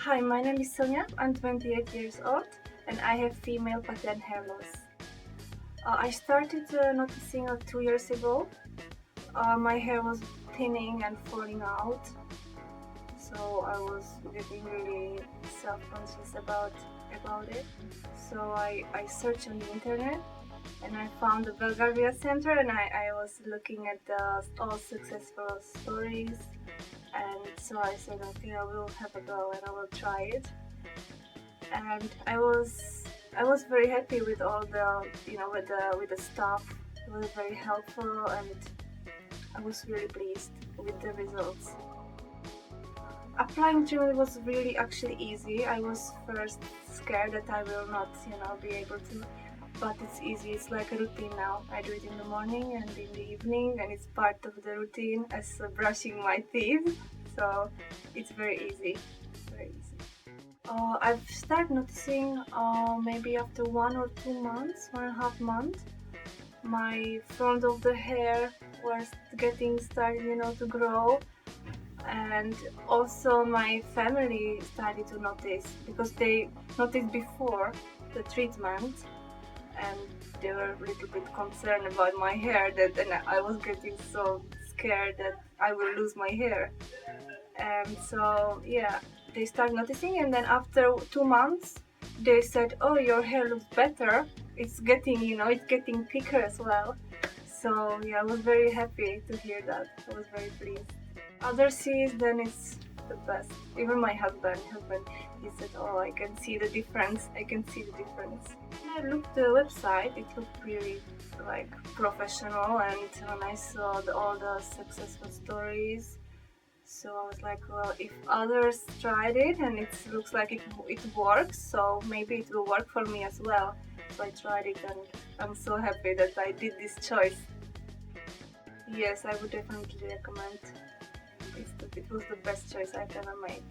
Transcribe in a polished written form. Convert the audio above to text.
Hi, my name is Sonia. I'm 28 years old and I have female pattern hair loss. I started noticing 2 years ago. My hair was thinning and falling out, so I was getting really self-conscious about it. So I searched on the internet and I found the Belgravia Center, and I was looking at all successful stories, and so I said, okay, I will have a go and I will try it. And I was very happy with all the with the staff. It was very helpful and I was really pleased with the results. Applying treatment was really actually easy. I was first scared that I will not be able to, but it's easy. It's like a routine now. I do it in the morning and in the evening, and it's part of the routine as brushing my teeth. So it's very easy. Very easy. I've started noticing maybe after 1 or 2 months, 1.5 months, my front of the hair was getting started, to grow, and also my family started to notice because they noticed before the treatment, and they were a little bit concerned about my hair, and I was getting so scared that I will lose my hair. And so yeah, they started noticing, and then after 2 months they said, oh, your hair looks better, it's getting it's getting thicker as well. So yeah, I was very happy to hear that. I was very pleased. Others see it, then it's the best. Even my husband, he said, oh, I can see the difference, I can see the difference. When I looked the website, it looked really like professional, and when I saw all the successful stories, so I was like, well, if others tried it and it looks like it works, so maybe it will work for me as well. So I tried it and I'm so happy that I did this choice. Yes, I would definitely recommend. It was the best choice I've ever made.